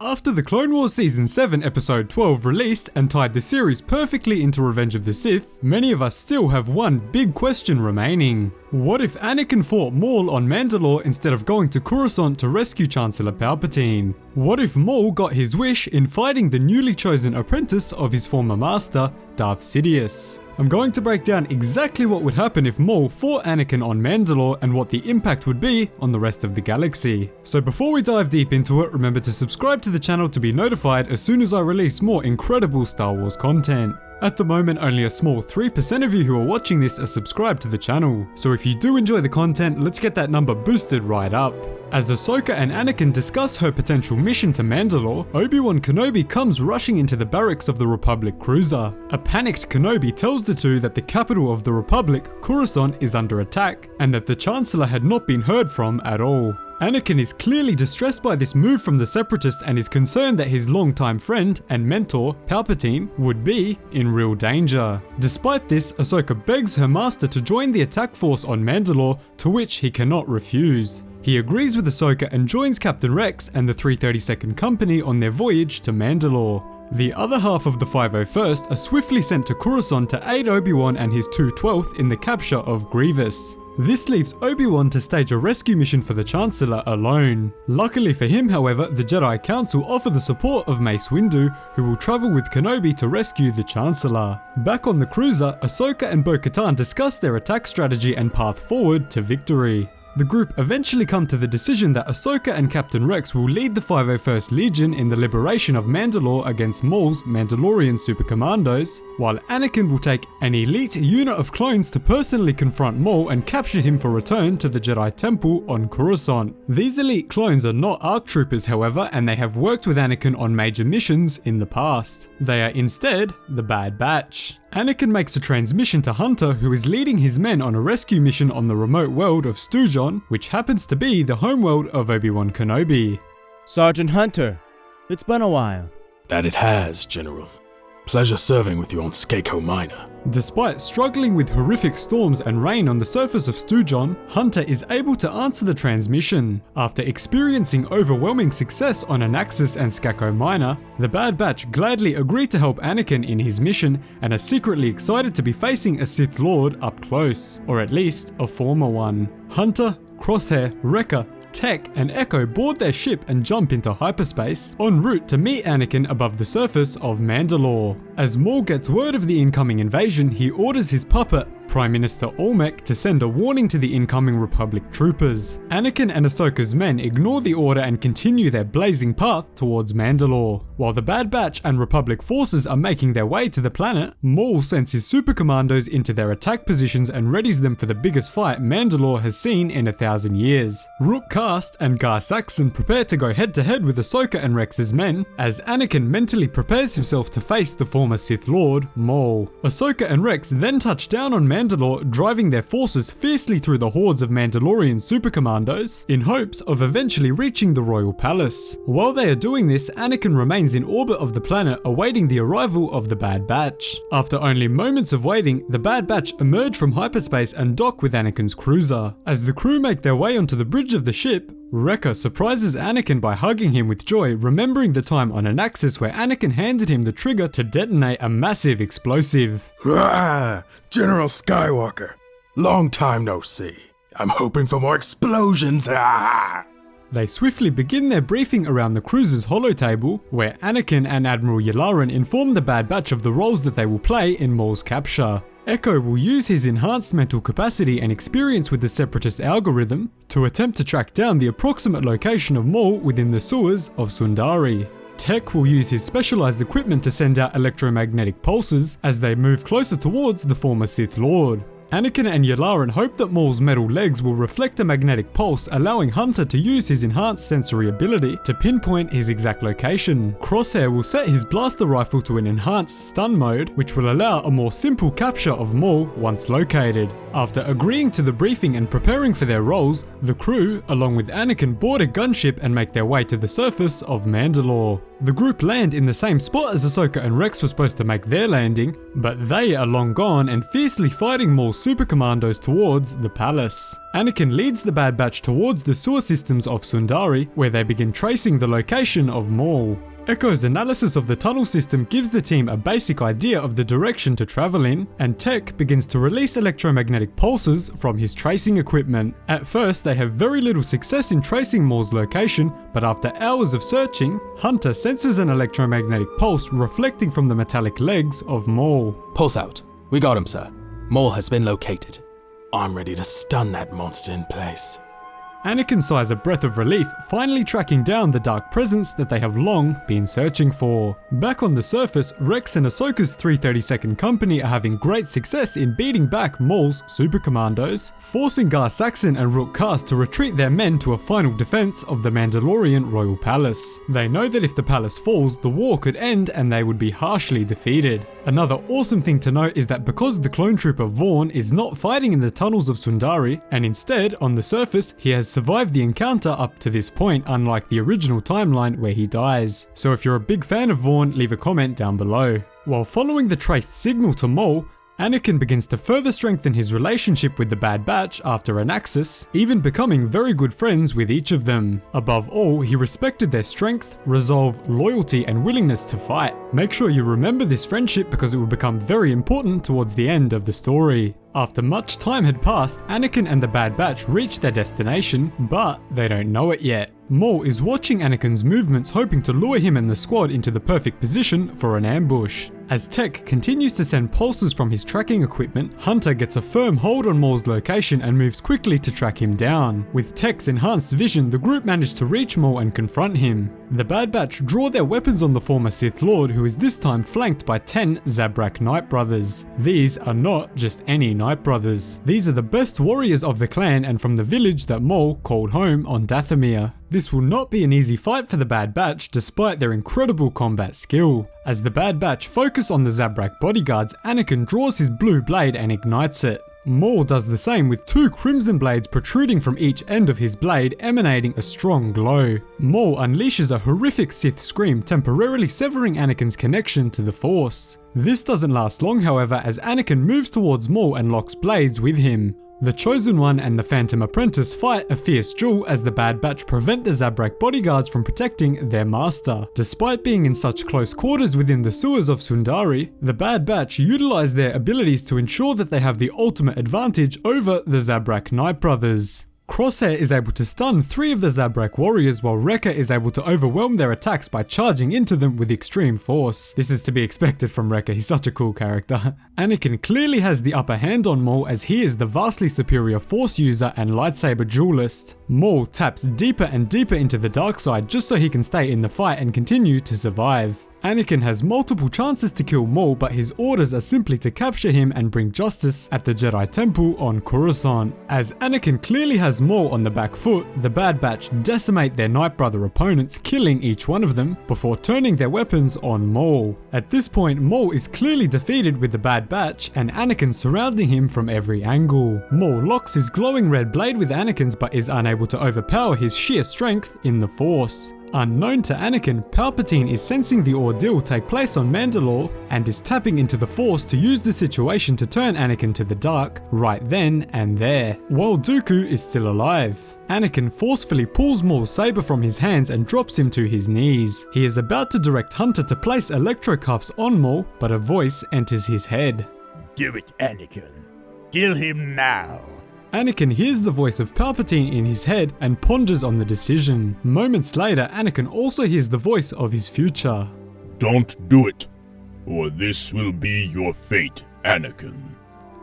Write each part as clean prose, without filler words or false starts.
After the Clone Wars Season 7 Episode 12 released and tied the series perfectly into Revenge of the Sith, many of us still have one big question remaining. What if Anakin fought Maul on Mandalore instead of going to Coruscant to rescue Chancellor Palpatine? What if Maul got his wish in fighting the newly chosen apprentice of his former master, Darth Sidious? I'm going to break down exactly what would happen if Maul fought Anakin on Mandalore and what the impact would be on the rest of the galaxy. So before we dive deep into it, remember to subscribe to the channel to be notified as soon as I release more incredible Star Wars content. At the moment, only a small 3% of you who are watching this are subscribed to the channel, so if you do enjoy the content, let's get that number boosted right up. As Ahsoka and Anakin discuss her potential mission to Mandalore, Obi-Wan Kenobi comes rushing into the barracks of the Republic cruiser. A panicked Kenobi tells the two that the capital of the Republic, Coruscant, is under attack, and that the Chancellor had not been heard from at all. Anakin is clearly distressed by this move from the Separatists and is concerned that his longtime friend and mentor, Palpatine, would be in real danger. Despite this, Ahsoka begs her master to join the attack force on Mandalore, to which he cannot refuse. He agrees with Ahsoka and joins Captain Rex and the 332nd Company on their voyage to Mandalore. The other half of the 501st are swiftly sent to Coruscant to aid Obi-Wan and his 212th in the capture of Grievous. This leaves Obi-Wan to stage a rescue mission for the Chancellor alone. Luckily for him, however, the Jedi Council offer the support of Mace Windu, who will travel with Kenobi to rescue the Chancellor. Back on the cruiser, Ahsoka and Bo-Katan discuss their attack strategy and path forward to victory. The group eventually come to the decision that Ahsoka and Captain Rex will lead the 501st Legion in the liberation of Mandalore against Maul's Mandalorian super commandos, while Anakin will take an elite unit of clones to personally confront Maul and capture him for return to the Jedi Temple on Coruscant. These elite clones are not ARC troopers, however, and they have worked with Anakin on major missions in the past. They are instead the Bad Batch. Anakin makes a transmission to Hunter, who is leading his men on a rescue mission on the remote world of Stujon, which happens to be the homeworld of Obi-Wan Kenobi. Sergeant Hunter, it's been a while. That it has, General. Pleasure serving with you on Skako Minor. Despite struggling with horrific storms and rain on the surface of Stujon, Hunter is able to answer the transmission. After experiencing overwhelming success on Anaxis and Skako Minor, the Bad Batch gladly agree to help Anakin in his mission and are secretly excited to be facing a Sith Lord up close, or at least a former one. Hunter, Crosshair, Wrecker, Tech and Echo board their ship and jump into hyperspace, en route to meet Anakin above the surface of Mandalore. As Maul gets word of the incoming invasion, he orders his puppet, Prime Minister Olmec, to send a warning to the incoming Republic troopers. Anakin and Ahsoka's men ignore the order and continue their blazing path towards Mandalore. While the Bad Batch and Republic forces are making their way to the planet, Maul sends his super commandos into their attack positions and readies them for the biggest fight Mandalore has seen in 1,000 years. Rook Kast and Gar Saxon prepare to go head to head with Ahsoka and Rex's men, as Anakin mentally prepares himself to face the former Sith Lord, Maul. Ahsoka and Rex then touch down on Mandalore, driving their forces fiercely through the hordes of Mandalorian super commandos in hopes of eventually reaching the royal palace. While they are doing this, Anakin remains in orbit of the planet awaiting the arrival of the Bad Batch. After only moments of waiting, the Bad Batch emerge from hyperspace and dock with Anakin's cruiser. As the crew make their way onto the bridge of the ship, Wrecker surprises Anakin by hugging him with joy, remembering the time on Anaxis where Anakin handed him the trigger to detonate a massive explosive. General Skywalker, long time no see. I'm hoping for more explosions. They swiftly begin their briefing around the cruiser's holotable, where Anakin and Admiral Yularen inform the Bad Batch of the roles that they will play in Maul's capture. Echo will use his enhanced mental capacity and experience with the Separatist algorithm to attempt to track down the approximate location of Maul within the sewers of Sundari. Tech will use his specialized equipment to send out electromagnetic pulses as they move closer towards the former Sith Lord. Anakin and Yularen hope that Maul's metal legs will reflect a magnetic pulse, allowing Hunter to use his enhanced sensory ability to pinpoint his exact location. Crosshair will set his blaster rifle to an enhanced stun mode, which will allow a more simple capture of Maul once located. After agreeing to the briefing and preparing for their roles, the crew, along with Anakin, board a gunship and make their way to the surface of Mandalore. The group land in the same spot as Ahsoka and Rex were supposed to make their landing, but they are long gone and fiercely fighting Maul's super commandos towards the palace. Anakin leads the Bad Batch towards the sewer systems of Sundari, where they begin tracing the location of Maul. Echo's analysis of the tunnel system gives the team a basic idea of the direction to travel in, and Tech begins to release electromagnetic pulses from his tracing equipment. At first, they have very little success in tracing Maul's location, but after hours of searching, Hunter senses an electromagnetic pulse reflecting from the metallic legs of Maul. Pulse out. We got him, sir. Maul has been located. I'm ready to stun that monster in place. Anakin sighs a breath of relief, finally tracking down the dark presence that they have long been searching for. Back on the surface, Rex and Ahsoka's 332nd Company are having great success in beating back Maul's super commandos, forcing Gar Saxon and Rook Kast to retreat their men to a final defense of the Mandalorian royal palace. They know that if the palace falls, the war could end and they would be harshly defeated. Another awesome thing to note is that because the clone trooper Vaughn is not fighting in the tunnels of Sundari, and instead, on the surface, he has survived the encounter up to this point, unlike the original timeline where he dies. So if you're a big fan of Vaughn, leave a comment down below. While following the traced signal to Maul, Anakin begins to further strengthen his relationship with the Bad Batch after an axis, even becoming very good friends with each of them. Above all, he respected their strength, resolve, loyalty, and willingness to fight. Make sure you remember this friendship because it will become very important towards the end of the story. After much time had passed, Anakin and the Bad Batch reach their destination, but they don't know it yet. Maul is watching Anakin's movements, hoping to lure him and the squad into the perfect position for an ambush. As Tech continues to send pulses from his tracking equipment, Hunter gets a firm hold on Maul's location and moves quickly to track him down. With Tech's enhanced vision, the group manage to reach Maul and confront him. The Bad Batch draw their weapons on the former Sith Lord, who is this time flanked by 10 Zabrak Night Brothers. These are not just any Night Brothers. These are the best warriors of the clan and from the village that Maul called home on Dathomir. This will not be an easy fight for the Bad Batch despite their incredible combat skill. As the Bad Batch focus on the Zabrak bodyguards, Anakin draws his blue blade and ignites it. Maul does the same with 2 crimson blades protruding from each end of his blade, emanating a strong glow. Maul unleashes a horrific Sith scream, temporarily severing Anakin's connection to the Force. This doesn't last long, however, as Anakin moves towards Maul and locks blades with him. The Chosen One and the Phantom Apprentice fight a fierce duel as the Bad Batch prevent the Zabrak bodyguards from protecting their master. Despite being in such close quarters within the sewers of Sundari, the Bad Batch utilize their abilities to ensure that they have the ultimate advantage over the Zabrak Night Brothers. Crosshair is able to stun 3 of the Zabrak warriors, while Wrecker is able to overwhelm their attacks by charging into them with extreme force. This is to be expected from Wrecker, he's such a cool character. Anakin clearly has the upper hand on Maul as he is the vastly superior force user and lightsaber duelist. Maul taps deeper and deeper into the dark side just so he can stay in the fight and continue to survive. Anakin has multiple chances to kill Maul, but his orders are simply to capture him and bring justice at the Jedi Temple on Coruscant. As Anakin clearly has Maul on the back foot, the Bad Batch decimate their Night Brother opponents, killing each one of them before turning their weapons on Maul. At this point, Maul is clearly defeated with the Bad Batch and Anakin surrounding him from every angle. Maul locks his glowing red blade with Anakin's but is unable to overpower his sheer strength in the Force. Unknown to Anakin, Palpatine is sensing the ordeal take place on Mandalore and is tapping into the Force to use the situation to turn Anakin to the dark right then and there, while Dooku is still alive. Anakin forcefully pulls Maul's saber from his hands and drops him to his knees. He is about to direct Hunter to place electrocuffs on Maul, but a voice enters his head. Do it, Anakin. Kill him now. Anakin hears the voice of Palpatine in his head and ponders on the decision. Moments later, Anakin also hears the voice of his future. Don't do it, or this will be your fate, Anakin.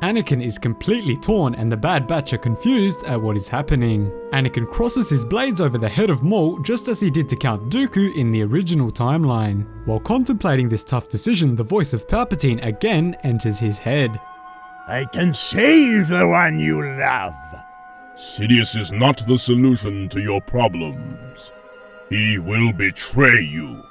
Anakin is completely torn and the Bad Batch are confused at what is happening. Anakin crosses his blades over the head of Maul just as he did to Count Dooku in the original timeline. While contemplating this tough decision, the voice of Palpatine again enters his head. I can save the one you love. Sidious is not the solution to your problems. He will betray you.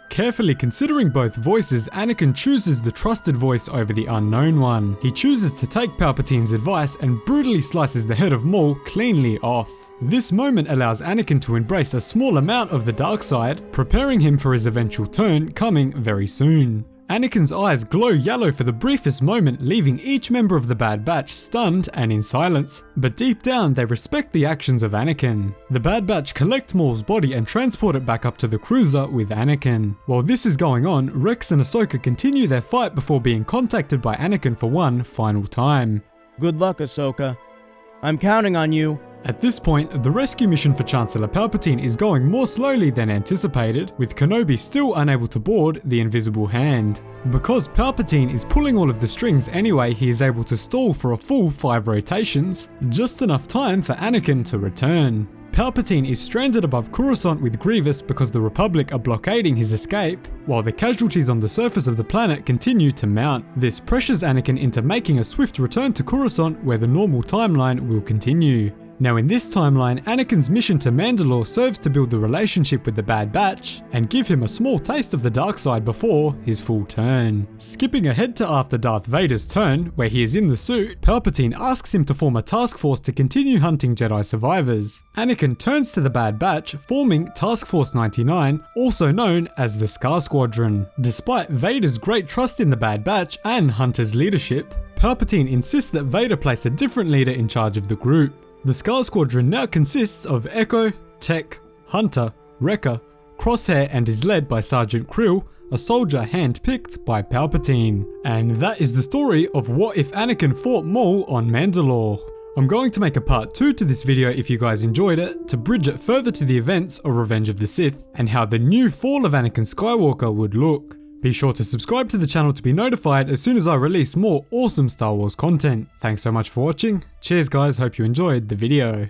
Carefully considering both voices, Anakin chooses the trusted voice over the unknown one. He chooses to take Palpatine's advice and brutally slices the head of Maul cleanly off. This moment allows Anakin to embrace a small amount of the dark side, preparing him for his eventual turn coming very soon. Anakin's eyes glow yellow for the briefest moment, leaving each member of the Bad Batch stunned and in silence. But deep down, they respect the actions of Anakin. The Bad Batch collect Maul's body and transport it back up to the cruiser with Anakin. While this is going on, Rex and Ahsoka continue their fight before being contacted by Anakin for one final time. Good luck, Ahsoka. I'm counting on you. At this point, the rescue mission for Chancellor Palpatine is going more slowly than anticipated, with Kenobi still unable to board the Invisible Hand. Because Palpatine is pulling all of the strings anyway, he is able to stall for a full 5 rotations, just enough time for Anakin to return. Palpatine is stranded above Coruscant with Grievous because the Republic are blockading his escape, while the casualties on the surface of the planet continue to mount. This pressures Anakin into making a swift return to Coruscant, where the normal timeline will continue. Now in this timeline, Anakin's mission to Mandalore serves to build the relationship with the Bad Batch and give him a small taste of the dark side before his full turn. Skipping ahead to after Darth Vader's turn, where he is in the suit, Palpatine asks him to form a task force to continue hunting Jedi survivors. Anakin turns to the Bad Batch, forming Task Force 99, also known as the Scar Squadron. Despite Vader's great trust in the Bad Batch and Hunter's leadership, Palpatine insists that Vader place a different leader in charge of the group. The Scar Squadron now consists of Echo, Tech, Hunter, Wrecker, Crosshair, and is led by Sergeant Krill, a soldier hand-picked by Palpatine. And that is the story of What If Anakin Fought Maul on Mandalore. I'm going to make a part 2 to this video if you guys enjoyed it, to bridge it further to the events of Revenge of the Sith, and how the new fall of Anakin Skywalker would look. Be sure to subscribe to the channel to be notified as soon as I release more awesome Star Wars content. Thanks so much for watching. Cheers guys, hope you enjoyed the video.